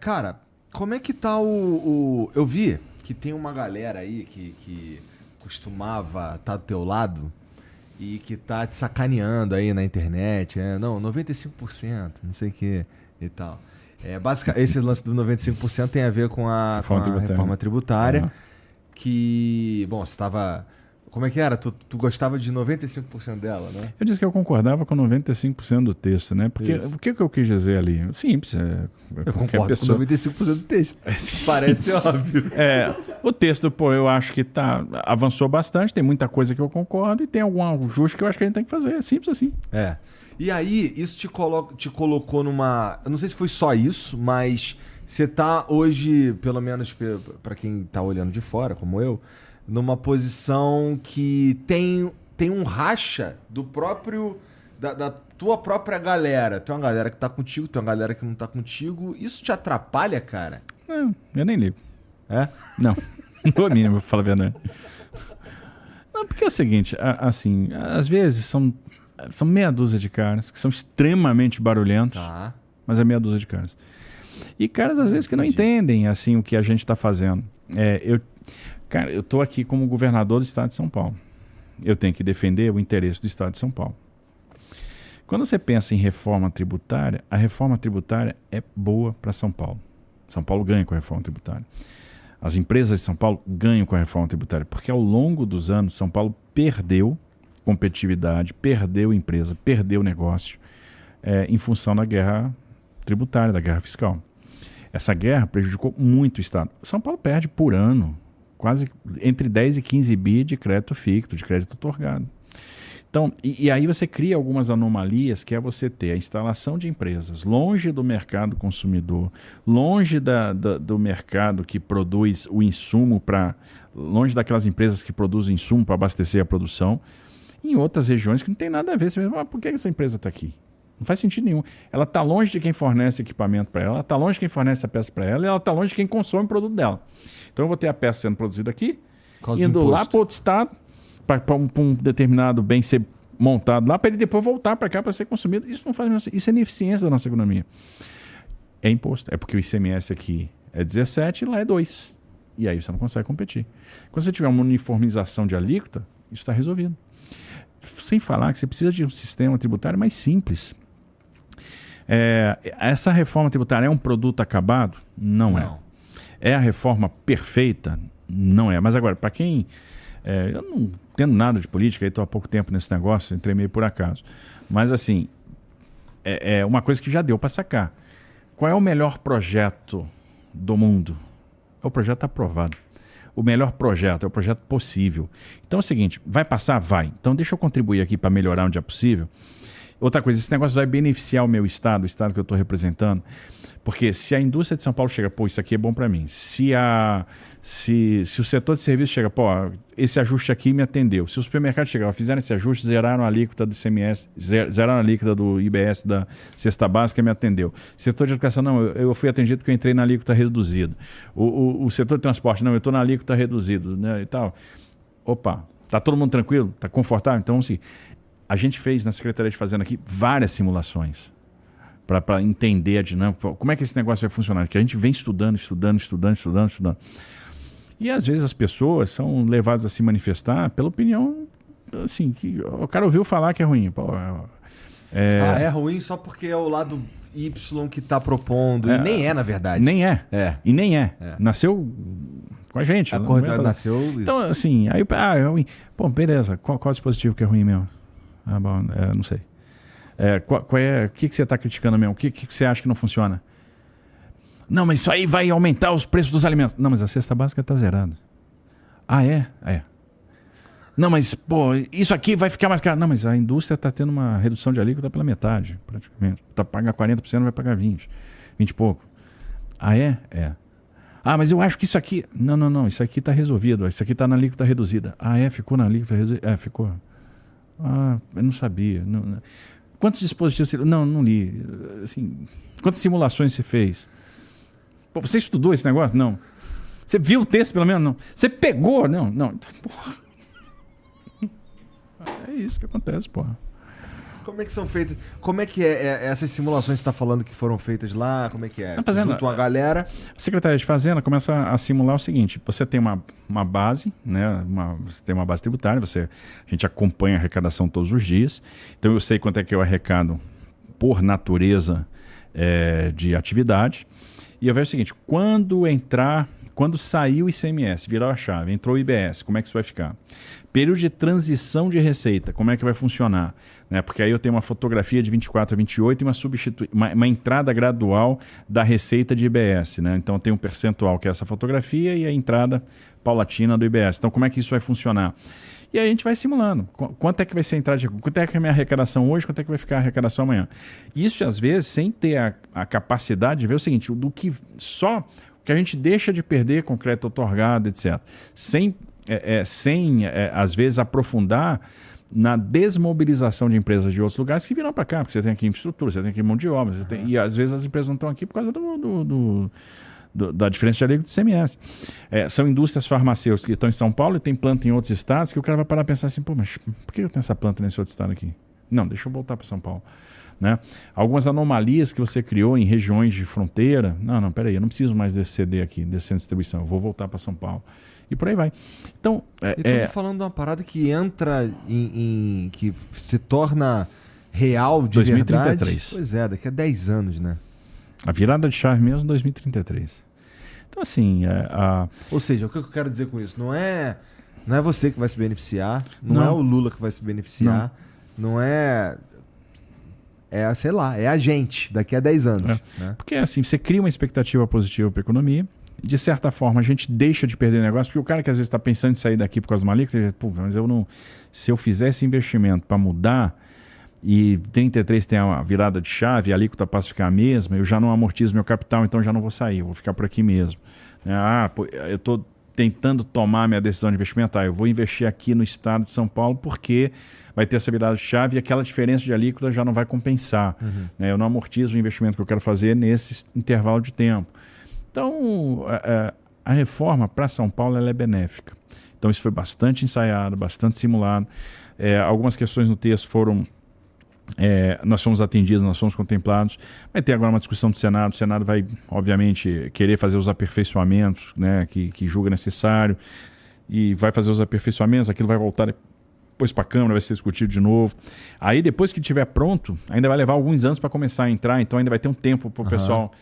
Cara, como é que tá Eu vi que tem uma galera aí que costumava estar do teu lado e que tá te sacaneando aí na internet. Não, 95%, não sei o que e tal. Esse lance do 95% tem a ver com a reforma tributária. Uhum. Que, bom, você tava... Como é que era? Tu gostava de 95% dela, né? Eu disse que eu concordava com 95% do texto, né? Porque o que eu quis dizer ali? Simples. Eu concordo com 95% do texto. Parece óbvio. O texto, eu acho que avançou bastante, tem muita coisa que eu concordo e tem algum ajuste que eu acho que a gente tem que fazer. É simples assim. E aí, isso te colocou numa... Eu não sei se foi só isso, mas você tá hoje, pelo menos para quem tá olhando de fora, como eu, numa posição que tem um racha do próprio... Da tua própria galera. Tem uma galera que tá contigo, tem uma galera que não tá contigo. Isso te atrapalha, cara? Não, eu nem ligo. Não. Não dou a mínima, pra falar a verdade. Não, porque é o seguinte, assim, às vezes são meia dúzia de caras que são extremamente barulhentos, mas é meia dúzia de caras. E caras, às vezes, que não entendem, assim, o que a gente está fazendo. Cara, eu tô aqui como governador do estado de São Paulo. Eu tenho que defender o interesse do estado de São Paulo. Quando você pensa em reforma tributária, a reforma tributária é boa para São Paulo. São Paulo ganha com a reforma tributária. As empresas de São Paulo ganham com a reforma tributária, porque ao longo dos anos São Paulo perdeu competitividade, perdeu empresa, perdeu negócio em função da guerra tributária, da guerra fiscal. Essa guerra prejudicou muito o Estado. São Paulo perde por ano quase entre 10 e 15 bi de crédito ficto, de crédito otorgado. Então, e aí você cria algumas anomalias, que é você ter a instalação de empresas longe do mercado consumidor, longe do mercado que produz o insumo longe daquelas empresas que produzem insumo para abastecer a produção, em outras regiões que não tem nada a ver. Você pensa, por que essa empresa está aqui? Não faz sentido nenhum. Ela está longe de quem fornece equipamento para ela está longe de quem fornece a peça para ela e ela está longe de quem consome o produto dela. Então eu vou ter a peça sendo produzida aqui, indo lá para outro estado, para um determinado bem ser montado lá, para ele depois voltar para cá para ser consumido. Isso não faz nenhum sentido. Isso é ineficiência da nossa economia. É imposto. É porque o ICMS aqui é 17 e lá é 2. E aí você não consegue competir. Quando você tiver uma uniformização de alíquota, isso está resolvido. Sem falar que você precisa de um sistema tributário mais simples. Essa reforma tributária é um produto acabado? Não é. É a reforma perfeita? Não é. Mas agora, para quem... eu não entendo nada de política, estou há pouco tempo nesse negócio, entrei meio por acaso. Mas, assim, é uma coisa que já deu para sacar. Qual é o melhor projeto do mundo? É o projeto aprovado. O melhor projeto é o projeto possível. Então é o seguinte, vai passar? Vai. Então deixa eu contribuir aqui para melhorar onde é possível. Outra coisa, esse negócio vai beneficiar o meu estado, o estado que eu estou representando, porque se a indústria de São Paulo chega, isso aqui é bom para mim. Se o setor de serviços chega, esse ajuste aqui me atendeu. Se o supermercado chegar, fizeram esse ajuste, zeraram a alíquota do ICMS, zeraram a alíquota do IBS da cesta básica, me atendeu. Setor de educação, não, eu fui atendido porque eu entrei na alíquota reduzida. O setor de transporte, não, eu estou na alíquota reduzida, né, e tal. Opa, tá todo mundo tranquilo? Tá confortável? Então, assim, a gente fez na Secretaria de Fazenda aqui várias simulações para entender a dinâmica, como é que esse negócio vai funcionar, que a gente vem estudando. E às vezes as pessoas são levadas a se manifestar pela opinião, assim, que o cara ouviu falar que é ruim. É ruim só porque é o lado Y que está propondo, e nem é, na verdade. Nem é. E nem é. Nasceu com a gente. Nasceu então, isso. assim, aí, é ruim. Pô, beleza, qual dispositivo que é ruim mesmo? Bom, não sei. O que você está criticando mesmo? O que você acha que não funciona? Não, mas isso aí vai aumentar os preços dos alimentos. Não, mas a cesta básica está zerada. É. Não, mas, isso aqui vai ficar mais caro. Não, mas a indústria está tendo uma redução de alíquota pela metade, praticamente. Está pagando 40%, vai pagar 20 e pouco. É? Mas eu acho que isso aqui... Não, isso aqui está resolvido. Isso aqui está na alíquota reduzida. Ficou na alíquota reduzida? Ficou. Eu não sabia. Quantos dispositivos você... Não li. Assim, quantas simulações você fez? Você estudou esse negócio? Não. Você viu o texto, pelo menos? Não. Você pegou? Não. Porra. É isso que acontece, porra. Como é que são feitas? Como é que essas simulações que você está falando que foram feitas lá? Como é que é? Junto uma galera. A Secretaria de Fazenda começa a simular o seguinte: você tem uma base, né? Você tem uma base tributária, a gente acompanha a arrecadação todos os dias. Então eu sei quanto é que eu arrecado por natureza de atividade. E eu vejo o seguinte: quando sair o ICMS, virar a chave, entrou o IBS, como é que isso vai ficar? Período de transição de receita, como é que vai funcionar? Né? Porque aí eu tenho uma fotografia de 24 a 28 e uma entrada gradual da receita de IBS. Né? Então tem um percentual que é essa fotografia e a entrada paulatina do IBS. Então como é que isso vai funcionar? E aí a gente vai simulando. Quanto é que vai ser a entrada de... Quanto é que é a minha arrecadação hoje? Quanto é que vai ficar a arrecadação amanhã? Isso, às vezes, sem ter a capacidade de ver o seguinte, do que só... que a gente deixa de perder com crédito otorgado, etc. Sem às vezes, aprofundar na desmobilização de empresas de outros lugares que virão para cá, porque você tem aqui infraestrutura, você tem aqui mão de obra, e às vezes as empresas não estão aqui por causa da diferença de alíquota do ICMS. São indústrias farmacêuticas que estão em São Paulo e tem planta em outros estados que o cara vai parar e pensar assim, pô, mas por que eu tenho essa planta nesse outro estado aqui? Não, deixa eu voltar para São Paulo. Né? Algumas anomalias que você criou em regiões de fronteira. Não, peraí, eu não preciso mais desse CD aqui, desse centro de distribuição, eu vou voltar para São Paulo. E por aí vai. Então, estamos falando de uma parada que entra que se torna real de 2033. Verdade. Pois é, daqui a 10 anos, né? A virada de chave mesmo, 2033. Então, assim... Ou seja, o que eu quero dizer com isso? Não é você que vai se beneficiar, não é o Lula que vai se beneficiar, não é... sei lá, é a gente, daqui a 10 anos. Né? Porque assim, você cria uma expectativa positiva para a economia, de certa forma a gente deixa de perder negócio, porque o cara que às vezes está pensando em sair daqui por causa de uma alíquota, ele diz, pô, mas se eu fizer esse investimento para mudar, e 33 tem a virada de chave, a alíquota passa a ficar a mesma, eu já não amortizo meu capital, então já não vou sair, eu vou ficar por aqui mesmo. Eu estou tentando tomar minha decisão de investimento, eu vou investir aqui no estado de São Paulo porque vai ter essa virada de chave e aquela diferença de alíquota já não vai compensar. Né? Eu não amortizo o investimento que eu quero fazer nesse intervalo de tempo. Então, a reforma para São Paulo ela é benéfica. Então, isso foi bastante ensaiado, bastante simulado. Algumas questões no texto foram... nós fomos atendidos, nós fomos contemplados. Vai ter agora uma discussão do Senado. O Senado vai, obviamente, querer fazer os aperfeiçoamentos, né, que julga necessário. E vai fazer os aperfeiçoamentos, aquilo vai voltar depois para a Câmara, vai ser discutido de novo. Aí, depois que estiver pronto, ainda vai levar alguns anos para começar a entrar, então ainda vai ter um tempo para o pessoal...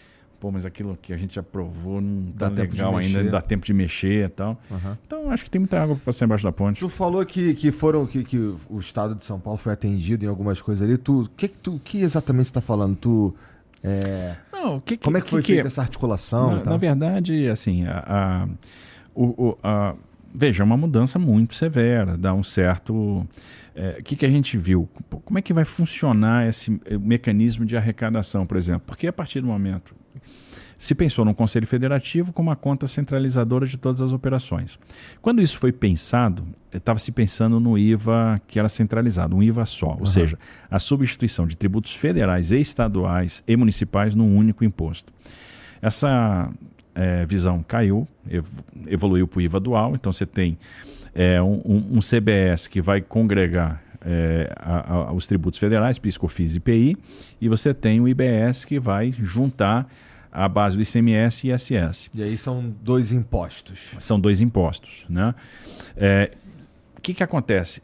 Pô, mas aquilo que a gente aprovou não tá legal ainda, dá tempo de mexer e tal. Então, acho que tem muita água para passar embaixo da ponte. Tu falou que o estado de São Paulo foi atendido em algumas coisas ali. O que exatamente você está falando? Não, como é que foi feita essa articulação? Na verdade, assim, veja, é uma mudança muito severa, dá um certo... O que a gente viu? Como é que vai funcionar esse mecanismo de arrecadação, por exemplo? Porque a partir do momento... Se pensou num Conselho Federativo com uma conta centralizadora de todas as operações. Quando isso foi pensado, estava se pensando no IVA que era centralizado, um IVA só, ou seja, a substituição de tributos federais e estaduais e municipais num único imposto. Essa visão caiu, evoluiu para o IVA dual, então você tem um CBS que vai congregar os tributos federais, PIS, COFINS e IPI, e você tem o IBS que vai juntar a base do ICMS e ISS. E aí são dois impostos. São dois impostos. Né? O que acontece?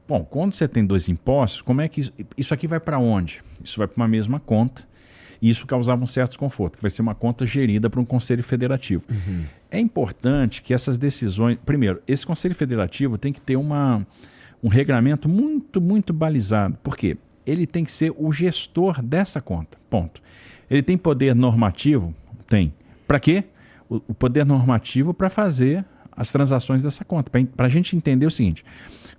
Bom, quando você tem dois impostos, como é que isso aqui vai para onde? Isso vai para uma mesma conta. E isso causava um certo desconforto, que vai ser uma conta gerida por um Conselho Federativo. É importante que essas decisões... Primeiro, esse Conselho Federativo tem que ter um regramento muito, muito balizado. Por quê? Ele tem que ser o gestor dessa conta. Ponto. Ele tem poder normativo? Tem. Para quê? O poder normativo para fazer as transações dessa conta. Para a gente entender o seguinte,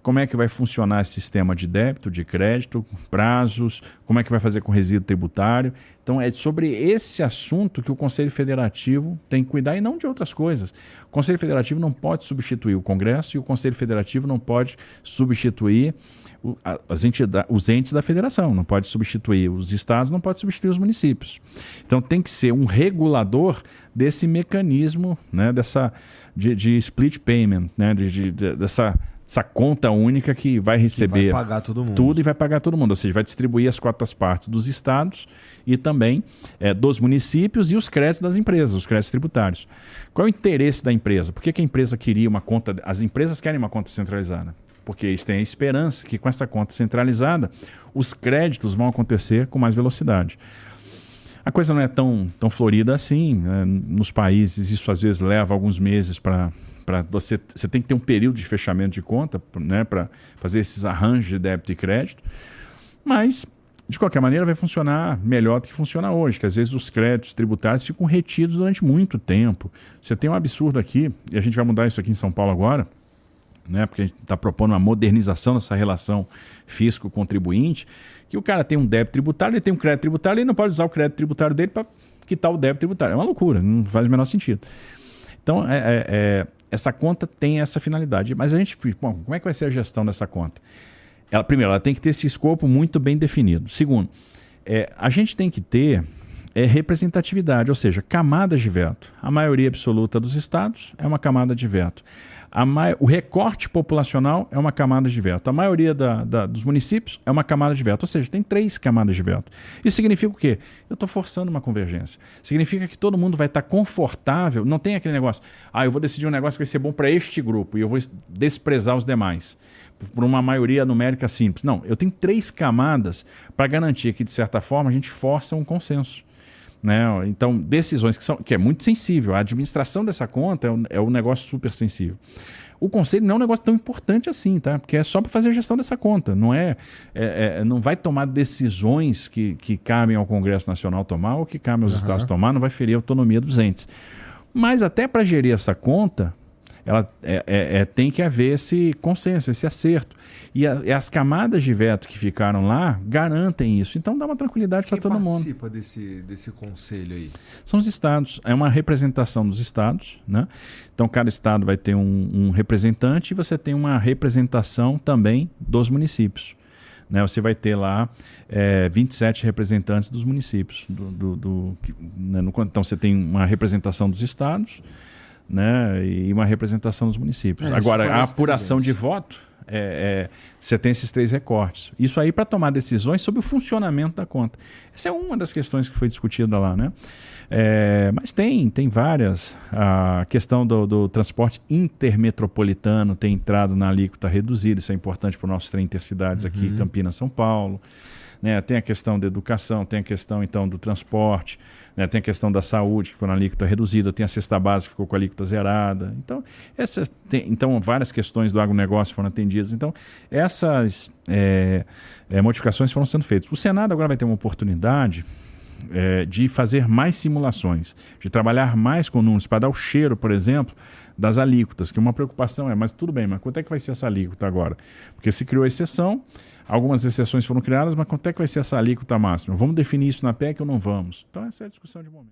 como é que vai funcionar esse sistema de débito, de crédito, prazos, como é que vai fazer com o resíduo tributário. Então é sobre esse assunto que o Conselho Federativo tem que cuidar e não de outras coisas. O Conselho Federativo não pode substituir o Congresso e o Conselho Federativo não pode substituir os entes da federação, não pode substituir os estados, não pode substituir os municípios. Então tem que ser um regulador desse mecanismo, né, de split payment, né, essa conta única que vai receber vai pagar todo mundo. Tudo e vai pagar todo mundo. Ou seja, vai distribuir as cotas partes dos estados e também dos municípios e os créditos das empresas, os créditos tributários. Qual é o interesse da empresa? Por que a empresa queria uma conta? As empresas querem uma conta centralizada. Porque eles têm a esperança que com essa conta centralizada os créditos vão acontecer com mais velocidade. A coisa não é tão florida assim. Né? Nos países isso às vezes leva alguns meses para você tem que ter um período de fechamento de conta, né, para fazer esses arranjos de débito e crédito. Mas, de qualquer maneira, vai funcionar melhor do que funciona hoje, que às vezes os créditos tributários ficam retidos durante muito tempo. Você tem um absurdo aqui, e a gente vai mudar isso aqui em São Paulo agora, né, porque a gente está propondo uma modernização dessa relação fisco-contribuinte, que o cara tem um débito tributário, ele tem um crédito tributário, ele não pode usar o crédito tributário dele para quitar o débito tributário. É uma loucura, não faz o menor sentido. Então, essa conta tem essa finalidade. Mas a gente, bom, como é que vai ser a gestão dessa conta? Primeiro, ela tem que ter esse escopo muito bem definido. Segundo, a gente tem que ter representatividade, ou seja, camadas de veto. A maioria absoluta dos estados é uma camada de veto. O recorte populacional é uma camada de veto. A maioria dos municípios é uma camada de veto. Ou seja, tem 3 camadas de veto. Isso significa o quê? Eu estou forçando uma convergência. Significa que todo mundo vai estar confortável. Não tem aquele negócio, eu vou decidir um negócio que vai ser bom para este grupo e eu vou desprezar os demais. Por uma maioria numérica simples. Não, eu tenho 3 camadas para garantir que, de certa forma, a gente força um consenso. Né? Então, decisões que é muito sensível. A administração dessa conta é um negócio super sensível. O conselho não é um negócio tão importante assim, tá? Porque é só para fazer a gestão dessa conta. Não vai tomar decisões que cabem ao Congresso Nacional tomar ou que cabem aos estados tomar, não vai ferir a autonomia dos entes. Mas até para gerir essa conta, ela tem que haver esse consenso, esse acerto. E as camadas de veto que ficaram lá garantem isso. Então dá uma tranquilidade para todo mundo. Quem participa desse conselho aí? São os estados. É uma representação dos estados, né? Então cada estado vai ter um representante e você tem uma representação também dos municípios. Né? Você vai ter lá 27 representantes dos municípios. Então você tem uma representação dos estados, né, e uma representação dos municípios. Agora, a apuração de voto, você tem esses 3 recortes. Isso aí para tomar decisões sobre o funcionamento da conta. Essa é uma das questões que foi discutida lá, né? Mas tem várias. A questão do transporte intermetropolitano tem entrado na alíquota reduzida. Isso é importante para o nosso trem intercidades aqui, Campinas, São Paulo. Né? Tem a questão da educação, tem a questão então do transporte, né? Tem a questão da saúde, que ficou na alíquota reduzida, tem a cesta básica, que ficou com a alíquota zerada. Então, várias questões do agronegócio foram atendidas. Então, essas modificações foram sendo feitas. O Senado agora vai ter uma oportunidade de fazer mais simulações, de trabalhar mais com números, para dar o cheiro, por exemplo, das alíquotas, que uma preocupação mas tudo bem, mas quanto é que vai ser essa alíquota agora? Porque se criou exceção, algumas exceções foram criadas, mas quanto é que vai ser essa alíquota máxima? Vamos definir isso na PEC ou não vamos? Então essa é a discussão de momento.